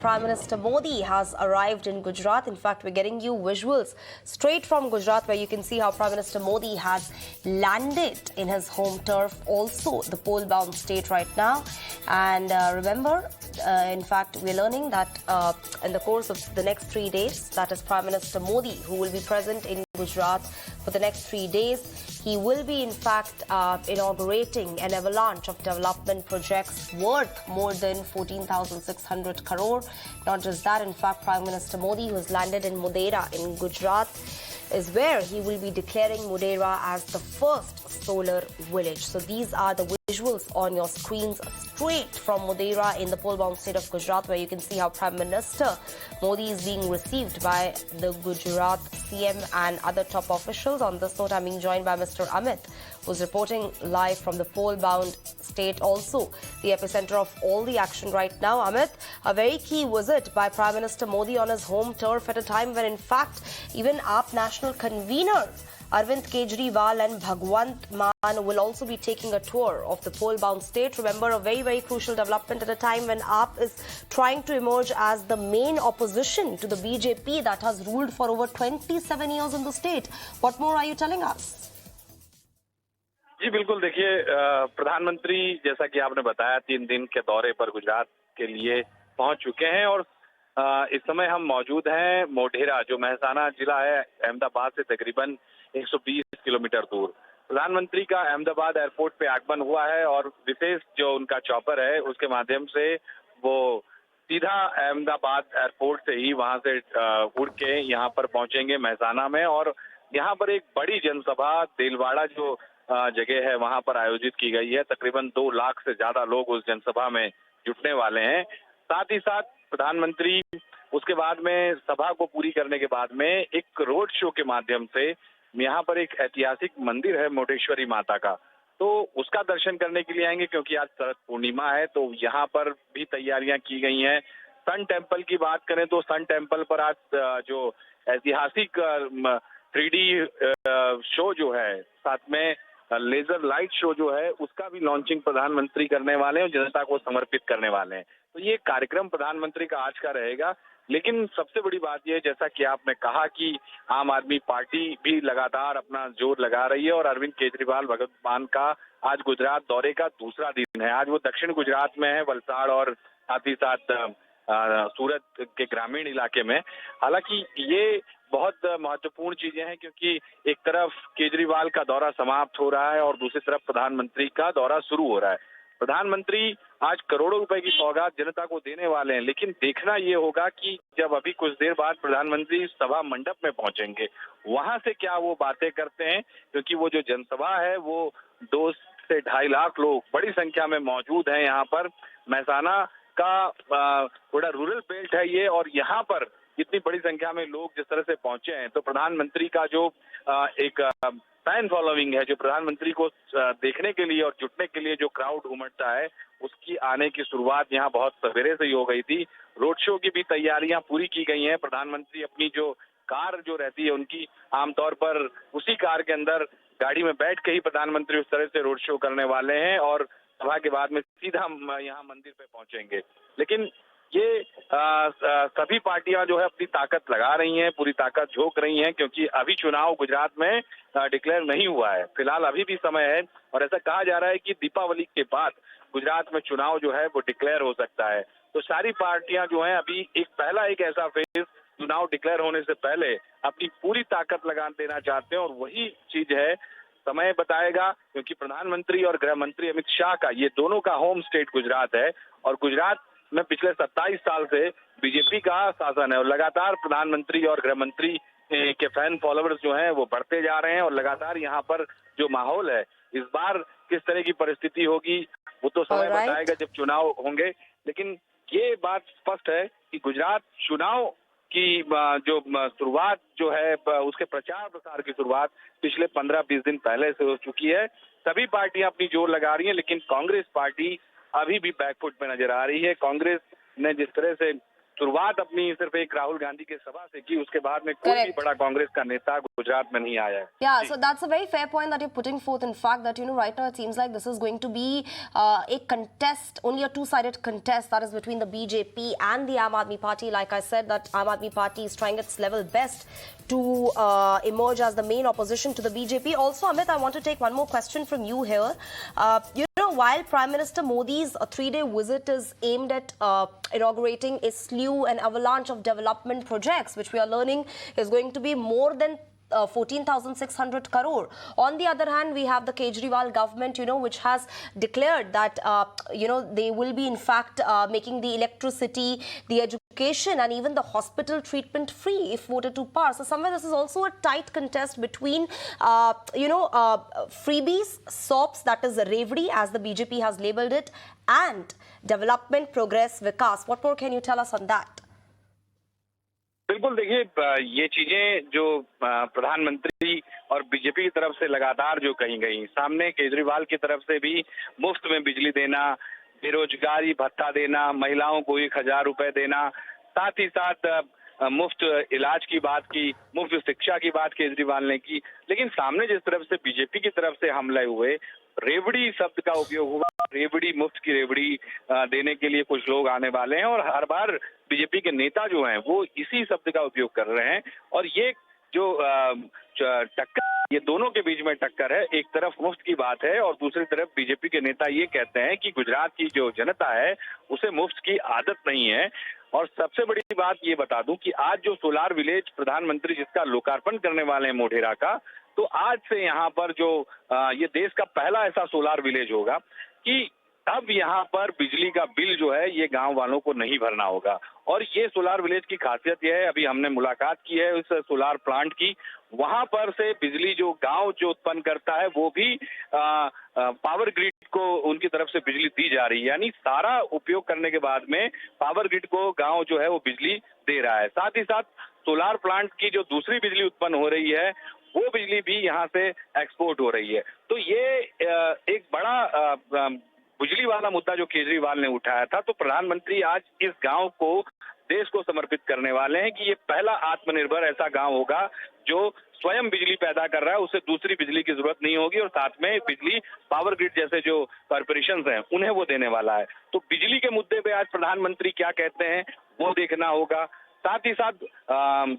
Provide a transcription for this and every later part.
Prime Minister Modi has arrived in Gujarat. In fact, we're getting you visuals straight from Gujarat where you can see how Prime Minister Modi has landed in his home turf, also the pole-bound state right now. And remember, in fact, we're learning that in the course of the next 3 days, that is Prime Minister Modi, who will be present in Gujarat for the next 3 days. He will be, in fact, inaugurating an avalanche of development projects worth more than 14,600 crore. Not just that, in fact, Prime Minister Modi, who has landed in Modhera in Gujarat, is where he will be declaring Modhera as the first solar village. So these are the visuals on your screens straight from Modhera in the pole-bound state of Gujarat, where you can see how Prime Minister Modi is being received by the Gujarat CM and other top officials. On this note, I'm being joined by Mr. Amit, who's reporting live from the pole-bound state, also the epicenter of all the action right now. Amit, a very key visit by Prime Minister Modi on his home turf at a time when, in fact, even AAP national convener Arvind Kejriwal and Bhagwant Mann will also be taking a tour of the pole-bound state. Remember, a very, very crucial development at a time when AAP is trying to emerge as the main opposition to the BJP that has ruled for over 27 years in the state. What more are you telling us? जी बिल्कुल, देखिए प्रधानमंत्री जैसा कि आपने बताया 3 दिन के दौरे पर गुजरात के लिए पहुंच चुके हैं और इस समय हम मौजूद हैं मोढेरा, जो मेहसाना जिला है, अहमदाबाद से तकरीबन 120 किलोमीटर दूर। प्रधानमंत्री का अहमदाबाद एयरपोर्ट पे आगमन हुआ है और विशेष जो उनका चॉपर है उसके माध्यम से वो सीधा अहमदाबाद एयरपोर्ट से ही वहां से उड़ के यहाँ पर पहुंचेंगे मेहसाना में। और यहाँ पर एक बड़ी जनसभा देलवाड़ा जो जगह है वहां पर आयोजित की गई है। तकरीबन 2 लाख से ज्यादा लोग उस जनसभा में जुटने वाले हैं। साथ ही साथ प्रधानमंत्री उसके बाद में सभा को पूरी करने के बाद में एक रोड शो के माध्यम से यहाँ पर एक ऐतिहासिक मंदिर है मोढेश्वरी माता का, तो उसका दर्शन करने के लिए आएंगे, क्योंकि आज शरद पूर्णिमा है। तो यहाँ पर भी तैयारियां की गई हैं। सन टेम्पल की बात करें तो सन टेम्पल पर आज जो ऐतिहासिक 3D शो जो है, साथ में लेजर लाइट शो जो है, उसका भी लॉन्चिंग प्रधानमंत्री करने वाले हैं और जनता को समर्पित करने वाले हैं। तो ये कार्यक्रम प्रधानमंत्री का आज का रहेगा। लेकिन सबसे बड़ी बात यह, जैसा कि आपने कहा, कि आम आदमी पार्टी भी लगातार अपना जोर लगा रही है और अरविंद केजरीवाल भगवंत मान का आज गुजरात दौरे का दूसरा दिन है। आज वो दक्षिण गुजरात में है, वलसाड़ और साथ ही साथ सूरत के ग्रामीण इलाके में। हालांकि ये बहुत महत्वपूर्ण चीजें हैं, क्योंकि एक तरफ केजरीवाल का दौरा समाप्त हो रहा है और दूसरी तरफ प्रधानमंत्री का दौरा शुरू हो रहा है। प्रधानमंत्री आज करोड़ों रुपए की सौगात जनता को देने वाले हैं, लेकिन देखना ये होगा कि जब अभी कुछ देर बाद प्रधानमंत्री सभा मंडप में पहुंचेंगे, वहां से क्या वो बातें करते हैं, क्योंकि वो जो जनसभा है वो 2 से 2.5 लाख लोग बड़ी संख्या में मौजूद हैं यहाँ पर। मेहसाना का थोड़ा रूरल बेल्ट है ये, और यहाँ पर इतनी बड़ी संख्या में लोग जिस तरह से पहुंचे हैं, तो प्रधानमंत्री का जो एक फैन फॉलोइंग है, जो प्रधानमंत्री को देखने के लिए और जुटने के लिए जो क्राउड उमड़ता है, उसकी आने की शुरुआत यहाँ बहुत सवेरे से ही हो गई थी। रोड शो की भी तैयारियां पूरी की गई हैं। प्रधानमंत्री अपनी जो कार जो रहती है उनकी, आमतौर पर उसी कार के अंदर गाड़ी में बैठ के ही प्रधानमंत्री उस तरह से रोड शो करने वाले हैं और सभा के बाद में सीधा यहाँ मंदिर पे पहुंचेंगे। लेकिन ये सभी पार्टियां जो है अपनी ताकत लगा रही हैं, पूरी ताकत झोंक रही हैं, क्योंकि अभी चुनाव गुजरात में डिक्लेयर नहीं हुआ है। फिलहाल अभी भी समय है और ऐसा कहा जा रहा है कि दीपावली के बाद गुजरात में चुनाव जो है वो डिक्लेयर हो सकता है। तो सारी पार्टियां जो हैं अभी एक ऐसा फेज चुनाव डिक्लेयर होने से पहले अपनी पूरी ताकत लगा देना चाहते हैं, और वही चीज है, समय बताएगा, क्योंकि प्रधानमंत्री और गृह मंत्री अमित शाह का ये दोनों का होम स्टेट गुजरात है और गुजरात में पिछले 27 साल से बीजेपी का शासन है और लगातार प्रधानमंत्री और गृह मंत्री के फैन फॉलोअर्स जो हैं वो बढ़ते जा रहे हैं। और लगातार यहाँ पर जो माहौल है, इस बार किस तरह की परिस्थिति होगी वो तो समय बताएगा जब चुनाव होंगे। लेकिन ये बात स्पष्ट है कि गुजरात चुनाव की जो शुरुआत जो है, उसके प्रचार प्रसार की शुरुआत पिछले 15-20 दिन पहले से हो चुकी है। सभी पार्टियां अपनी जोर लगा रही हैं, लेकिन कांग्रेस पार्टी अभी भी बैकफुट में नजर आ रही है। कांग्रेस ने जिस तरह से शुरुआत अपनी सिर्फ एक राहुल गांधी के सभा से की, उसके बाद में कोई भी Correct. बड़ा कांग्रेस का नेता गुजरात में नहीं आया है। Yeah, ji. so that's a very fair point that you're putting forth. In fact, that right now it seems like this is going to be a contest, only a two-sided contest, that is between the BJP and the Aam Aadmi Party. Like I said, that Aam Aadmi Party is trying its level best to emerge as the main opposition to the BJP. Also, Amit, I want to take one more question from you here. While Prime Minister Modi's three-day visit is aimed at inaugurating a slew and avalanche of development projects, which we are learning is going to be more than 14,600 crore. On the other hand, we have the Kejriwal government, which has declared that, they will be in fact making the electricity, the education and even the hospital treatment free if voted to pass. So somewhere this is also a tight contest between, freebies, SOPs, that is Revdi as the BJP has labelled it, and development, progress, Vikas. What more can you tell us on that? बिल्कुल, देखिए ये चीजें जो प्रधानमंत्री और BJP की तरफ से लगातार जो कही गई, सामने केजरीवाल की तरफ से भी मुफ्त में बिजली देना, बेरोजगारी भत्ता देना, महिलाओं को 1,000 रुपए देना, साथ ही साथ मुफ्त इलाज की बात की, मुफ्त शिक्षा की बात केजरीवाल ने की। लेकिन सामने जिस तरफ से बीजेपी की तरफ से हमले हुए, रेवड़ी शब्द का उपयोग हुआ, रेवड़ी, मुफ्त की रेवड़ी देने के लिए कुछ लोग आने वाले हैं और हर बार बीजेपी के नेता जो हैं वो इसी शब्द का उपयोग कर रहे हैं। और ये जो टक्कर, ये दोनों के बीच में टक्कर है, एक तरफ मुफ्त की बात है और दूसरी तरफ बीजेपी के नेता ये कहते हैं कि गुजरात की जो जनता है उसे मुफ्त की आदत नहीं है। और सबसे बड़ी बात ये बता दूं कि आज जो सोलार विलेज प्रधानमंत्री जिसका लोकार्पण करने वाले हैं मोढेरा का, तो आज से यहाँ पर जो ये देश का पहला ऐसा सोलार विलेज होगा कि अब यहाँ पर बिजली का बिल जो है ये गांव वालों को नहीं भरना होगा। और ये सोलार विलेज की खासियत यह है, अभी हमने मुलाकात की है उस सोलार प्लांट की, वहां पर से बिजली जो गांव जो उत्पन्न करता है वो भी पावर ग्रिड को उनकी तरफ से बिजली दी जा रही है, यानी सारा उपयोग करने के बाद में पावर ग्रिड को गांव जो है वो बिजली दे रहा है। साथ ही साथ सोलार प्लांट की जो दूसरी बिजली उत्पन्न हो रही है वो बिजली भी यहाँ से एक्सपोर्ट हो रही है। तो ये एक बड़ा बिजली वाला मुद्दा जो केजरीवाल ने उठाया था, तो प्रधानमंत्री आज इस गांव को देश को समर्पित करने वाले हैं कि ये पहला आत्मनिर्भर ऐसा गांव होगा जो स्वयं बिजली पैदा कर रहा है, उसे दूसरी बिजली की जरूरत नहीं होगी और साथ में बिजली पावर ग्रिड जैसे जो कॉर्पोरेशंस हैं उन्हें वो देने वाला है। तो बिजली के मुद्दे पे आज प्रधानमंत्री क्या कहते हैं वो देखना होगा। साथ ही साथ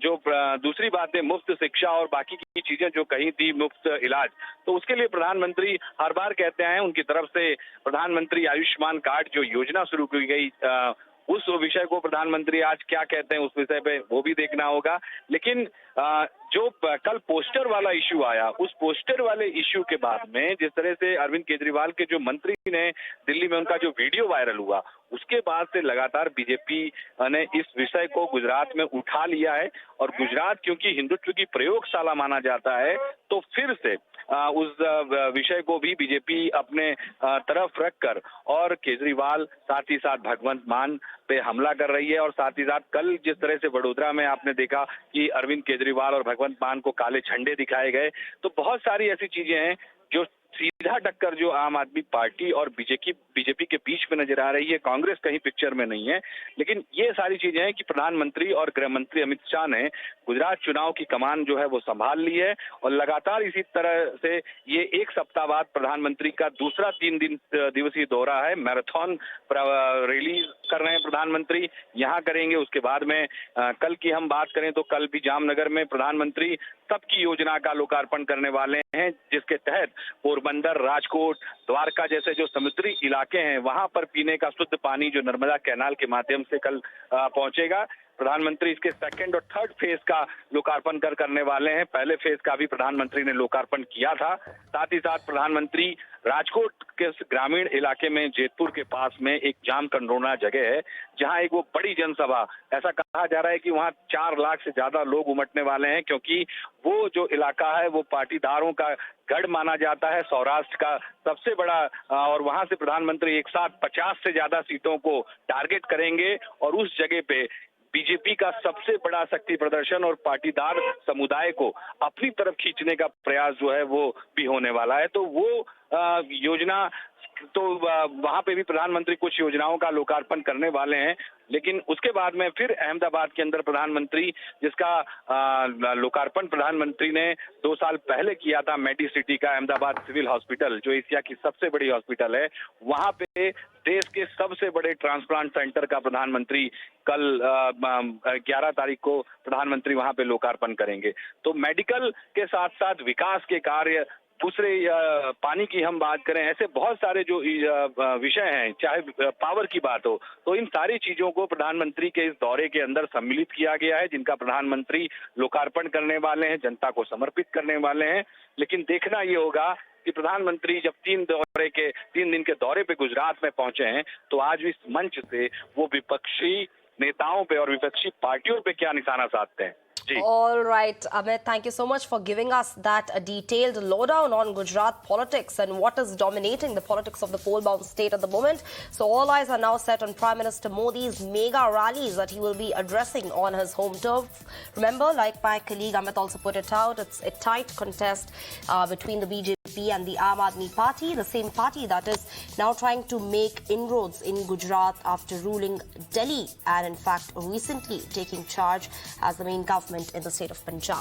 जो दूसरी बात है मुफ्त शिक्षा और बाकी की चीजें जो कही थी, मुफ्त इलाज, तो उसके लिए प्रधानमंत्री हर बार कहते हैं, उनकी तरफ से प्रधानमंत्री आयुष्मान कार्ड जो योजना शुरू की गई, उस विषय को प्रधानमंत्री आज क्या कहते हैं उस विषय पे वो भी देखना होगा। लेकिन जो कल पोस्टर वाला इश्यू आया, उस पोस्टर वाले इश्यू के बाद में जिस तरह से अरविंद केजरीवाल के जो मंत्री ने दिल्ली में उनका जो वीडियो वायरल हुआ, उसके बाद से लगातार बीजेपी ने इस विषय को गुजरात में उठा लिया है। और गुजरात क्योंकि हिंदुत्व की प्रयोगशाला माना जाता है, तो फिर से उस विषय को भी बीजेपी अपने तरफ रखकर और केजरीवाल साथ ही साथ भगवंत मान पे हमला कर रही है। और साथ ही साथ कल जिस तरह से वडोदरा में आपने देखा कि अरविंद केजरीवाल और भगवंत मान को काले झंडे दिखाए गए, तो बहुत सारी ऐसी चीजें हैं जो सीधा टक्कर जो आम आदमी पार्टी और बीजेपी के बीच में नजर आ रही है। कांग्रेस कहीं पिक्चर में नहीं है, लेकिन ये सारी चीजें हैं कि प्रधानमंत्री और गृह मंत्री अमित शाह ने गुजरात चुनाव की कमान जो है वो संभाल ली है और लगातार इसी तरह से ये एक सप्ताह बाद प्रधानमंत्री का दूसरा 3 दिवसीय दौरा है। मैराथन रैली कर रहे हैं प्रधानमंत्री, यहाँ करेंगे। उसके बाद में कल की हम बात करें तो कल भी जामनगर में प्रधानमंत्री सबकी योजना का लोकार्पण करने वाले हैं, जिसके तहत पोरबंदर, राजकोट, द्वारका जैसे जो समुद्री इलाके हैं वहां पर पीने का शुद्ध पानी जो नर्मदा कैनाल के माध्यम से कल पहुंचेगा। प्रधानमंत्री इसके सेकंड और थर्ड फेज का लोकार्पण करने वाले हैं। पहले फेज का भी प्रधानमंत्री ने लोकार्पण किया था। साथ ही साथ प्रधानमंत्री राजकोट के ग्रामीण इलाके में जेतपुर के पास में एक जाम कंडोना जगह है, जहां एक वो बड़ी जनसभा, ऐसा कहा जा रहा है कि वहां 4 लाख से ज्यादा लोग उमटने वाले हैं, क्योंकि वो जो इलाका है वो पाटीदारों का गढ़ माना जाता है, सौराष्ट्र का सबसे बड़ा। और वहां से प्रधानमंत्री एक साथ 50 से ज्यादा सीटों को टारगेट करेंगे और उस जगह पे बीजेपी का सबसे बड़ा शक्ति प्रदर्शन और पाटीदार समुदाय को अपनी तरफ खींचने का प्रयास जो है वो भी होने वाला है। तो वो योजना, तो वहां पे भी प्रधानमंत्री कुछ योजनाओं का लोकार्पण करने वाले हैं। लेकिन उसके बाद में फिर अहमदाबाद के अंदर प्रधानमंत्री, जिसका लोकार्पण प्रधानमंत्री ने 2 साल पहले किया था, मेडी सिटी का अहमदाबाद सिविल हॉस्पिटल, जो एशिया की सबसे बड़ी हॉस्पिटल है, वहां पे देश के सबसे बड़े ट्रांसप्लांट सेंटर का प्रधानमंत्री कल 11 तारीख को प्रधानमंत्री वहां पे लोकार्पण करेंगे। तो मेडिकल के साथ साथ विकास के कार्य, दूसरे पानी की हम बात करें, ऐसे बहुत सारे जो विषय हैं, चाहे पावर की बात हो, तो इन सारी चीजों को प्रधानमंत्री के इस दौरे के अंदर सम्मिलित किया गया है, जिनका प्रधानमंत्री लोकार्पण करने वाले हैं, जनता को समर्पित करने वाले हैं। लेकिन देखना ये होगा कि प्रधानमंत्री जब 3 दिन के दौरे पे गुजरात में पहुंचे हैं, तो आज इस मंच से वो विपक्षी नेताओं पे और विपक्षी पार्टियों पे क्या निशाना साधते हैं। All right, Amit, thank you so much for giving us that detailed lowdown on Gujarat politics and what is dominating the politics of the coal-bound state at the moment. So all eyes are now set on Prime Minister Modi's mega rallies that he will be addressing on his home turf. Remember, like my colleague Amit also put it out, it's a tight contest between the BJP and the Aam Aadmi Party, the same party that is now trying to make inroads in Gujarat after ruling Delhi and in fact recently taking charge as the main government in the state of Punjab.